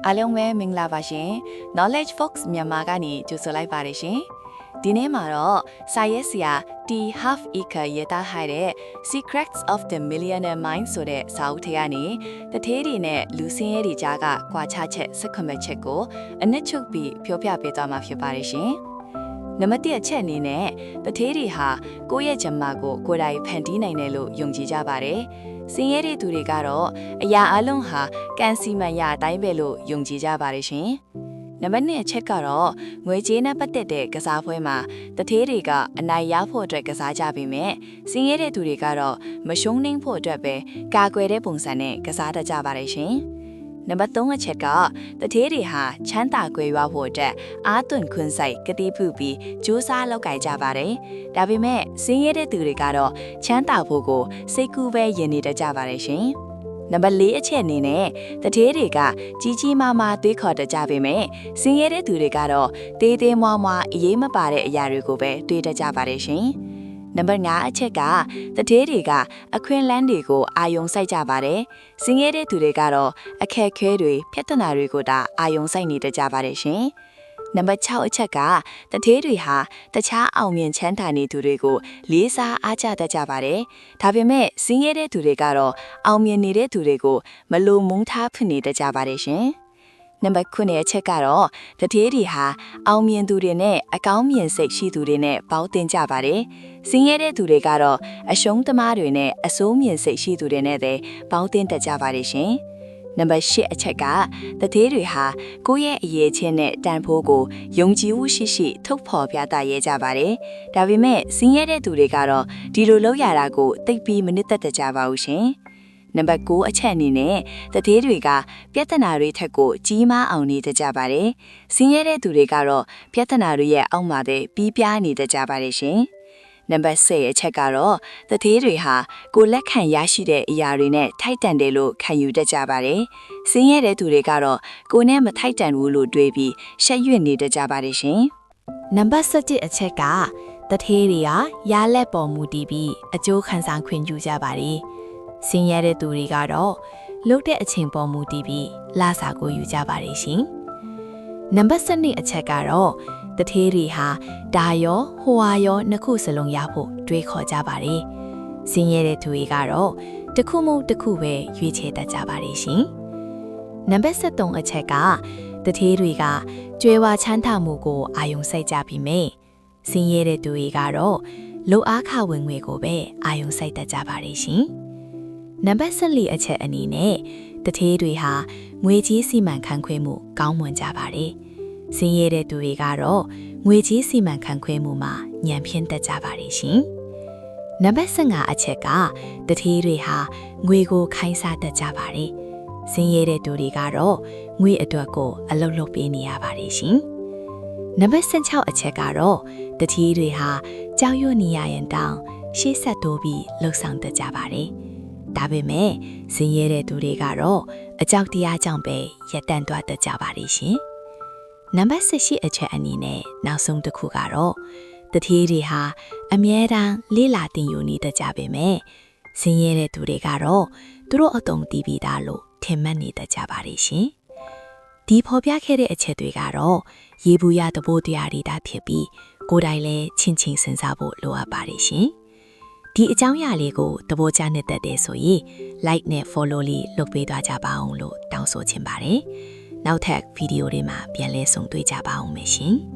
အားလုံးပဲမင်္ဂလာပါရှင် Knowledge Fox မြန်မာကနေကြိုဆိုလိုက်ပါတယ်ရှင်ဒီနေ့မှာတော့စာရေးဆရာ T Half Acre ရေးသားထားတဲ့ Secrets of the Millionaire Mind ဆိုတဲ့စာအုပ်ထဲကနေတထေးတွေနဲ့လူစင်းရဲတွေကြားကကွာခြားချက်18ချက်ကိုအနှစ်ချုပ်ပြီးပြောပြပေးသွားမှာဖြစ်ပါတယ်ရှင်နံပါတ်1အချက်အနေနဲ့တထေးတွေဟာကိုယ့်ရဲ့ဂျမာကိုကိုယ်တိုင်ဖန်တီးနိုင်တယ်လို့ယုံကြည်ကြပါတယ်စင်းရဲတဲ့သူတွေကတော့အရာအလုံးဟာကန်စီမန်ရအတိုင်းပဲလို့ယုံကြည်ကြပါတယ်ရှင်နံပါတ်2အချက်ကတော့ငွေကြေးနဲ့ပတ်သက်တဲ့ကစားပွဲမှာတထေးတွေကအနိုင်ရဖို့အတွက်ကစားကြပေမဲ့စင်းရဲတဲ့သူတွေကတော့မရှုံးနှင်းဖို့အတွက်ပဲကာကွယ်တဲ့ပုံစံနဲ့ကစားတတ်ကြပါတယ်ရှင်နံပါတ်3အချက်ကတထေးတွေဟာချမ်းသာကြွယ်ဝဖို့အတွက်အားသွန်ခွန်စိုက်ကတိပြုပြီးကြိုးစားလုပ်ကြကြပါတယ်။ဒါပေမဲ့စင်းရဲတဲ့သူတွေကတော့ချမ်းသာဖို့ကိုစိတ်ကူးပဲယဉ်နေတတ်ကြပါတယ်ရှင်။နံပါတ်4အချက်အနေနဲ့တထေးတွေကကြီးကြီးမားမားတွေးခေါ်တတ်ကြပေမဲ့စင်းရဲတဲ့သူတွေကတော့တေးသေးမွားမွားအရေးမပါတဲ့အရာတွေကိုပဲတွေးတတ်ကြပါတယ်ရှင်။နံပါတ်5အချက်ကတထေးတွေကအခွင့်အလမ်းတွေကိုအာယုံစိုက်ကြပါတယ်။စင်းရဲတဲ့သူတွေကတော့အခက်အခဲတွေပြဿနာတွေကိုဒါအာယုံစိုက်နေတတ်ကြပါတယ်ရှင်။နံပါတ်6အချက်ကတထေးတွေဟာတခြားအောင်မြင်ချမ်းသာနေသူတွေကိုလေးစားအားကျတတ်ကြပါတယ်။ဒါပေမဲ့စင်းရဲတဲ့သူတွေကတော့အောင်မြင်နေတဲ့သူတွေကိုမလိုမုန်းထားဖြစ်နေတတ်ကြပါတယ်ရှင်။နံပါတ်9အချက်ကတော့တထေးတွေဟာအောင်မြင်သူတွေနဲ့အကောင်းမြင်စိတ်ရှိသူတွေနဲ့ပေါင်းတင်ကြပါတယ်။စင်းရဲတဲ့သူတွေကတော့အရှုံးသမားတွေနဲ့အဆိုးမြင်စိတ်ရှိသူတွေနဲ့ပေါင်းတင်တတ်ကြပါတယ်ရှင်။နံပါတ်10အချက်ကတထေးတွေဟာကိုယ့်ရဲ့အရေးချင်းနဲ့တန်ဖိုးကိုယုံကြည်မှုရှိထုတ်ဖော်ပြသရဲကြပါတယ်။ဒါပေမဲ့စင်းရဲတဲ့သူတွေကတော့ဒီလိုလုပ်ရတာကိုသိပြီးမနစ်သက်တတ်ကြပါဘူးရှင်။နံပါတ်9အချက်အနေနဲ့တထေးတွေကပြဿနာတွေထက်ကိုကြီးမားအောင်နေတတ်ကြပါတယ်။စင်းရဲတဲ့သူတွေကတော့ပြဿနာတွေရဲ့အောက်မှာပဲပြီးပြားနေတတ်ကြပါတယ်ရှင်။နံပါတ်10အချက်ကတော့တထေးတွေဟာကိုလက်ခံရရှိတဲ့အရာတွေနဲ့ထိုက်တန်တယ်လို့ခံယူတတ်ကြပါတယ်။စင်းရဲတဲ့သူတွေကတော့ကိုနဲ့မထိုက်တန်ဘူးလို့တွေးပြီးရှက်ရွံ့နေတတ်ကြပါတယ်ရှင်။နံပါတ်17အချက်ကတထေးတွေကရာလက်ပေါ်မူတည်ပြီးအကျိုးခံစားခွင့်ယူကြပါတယ်။စင်းရဲတဲ့သူတွေကတော့လုတ်တဲ့အချိန်ပေါ်မူတည်ပြီးလာစာကိုယူကြပါတယ်ရှင်။နံပါတ်12အချက်ကတော့တထေးတွေဟာဒါရောဟိုဟာရောနှစ်ခုစလုံးရဖို့တွေးခေါ်ကြပါတယ်။စင်းရဲတဲ့သူတွေကတော့တစ်ခုမဟုတ်တစ်ခုပဲရွေးချယ်တတ်ကြပါတယ်ရှင်။နံပါတ်13အချက်ကတထေးတွေကကြွယ်ဝချမ်းသာမှုကိုအာရုံစိုက်ကြပြီးမြဲစင်းရဲတဲ့သူတွေကတော့လုံအားခဝင်ငွေကိုပဲအာရုံစိုက်တတ်ကြပါတယ်ရှင်။နံပါတ်14အချက်အနေနဲ့တထေးတွေဟာငွေကြေးစီမံခန့်ခွဲမှုကောင်းမွန်ကြပါတယ်။စင်းရဲတဲ့သူတွေကတော့ငွေကြေးစီမံခန့်ခွဲမှုမှာညံပြင်းတတ်ကြပါတယ်ရှင်။နံပါတ်15အချက်ကတထေးတွေဟာငွေကိုခိုင်းစားတတ်ကြပါတယ်။စင်းရဲတဲ့သူတွေကတော့ငွေအတွက်ကိုအလုပ်လုပ်ပေးနေရပါတယ်ရှင်။နံပါတ်16အချက်ကတော့တထေးတွေဟာကြောက်ရွံ့နေရရင်တောင်ရှေ့ဆက်တိုးပြီးလှုပ်ဆောင်တတ်ကြပါတယ်။ဒါပေမဲ့စင်းရဲတဲ့သူတွေကတော့အကြောက်တရားကြောင့်ပဲရပ်တန့်သွားတတ်ကြပါလိမ့်ရှင်။နံပါတ်18အချက်အနေနဲ့နောက်ဆုံးတစ်ခုကတော့တထေးတွေဟာအမြဲတမ်းလေးလာတင်ယူနေတတ်ကြပေမဲ့စင်းရဲတဲ့သူတွေကတော့သူတို့အတုံးတီးပြီးသားလို့ထင်မှတ်နေတတ်ကြပါလိမ့်ရှင်။ဒီဖော်ပြခဲ့တဲ့အချက်တွေကတော့ရေဘူးရသဘောတရားတွေဒါဖြစ်ပြီးကိုယ်တိုင်လည်းချင်းချင်းစဉ်းစားဖို့လိုအပ်ပါလိမ့်ရှင်။ဒီအကြောင်းအရာလေးကိုသဘောကျနေတဲ့တဲ့ဆိုရင် like နဲ့ follow လေးလုပ်ပေးသွားကြပါအောင်လို့တောင်းဆိုချင်ပါတယ်။နောက်ထပ်ဗီဒီယိုတွေမှာပြန်လည်ဆုံတွေ့ကြပါအောင်မယ်ရှင်။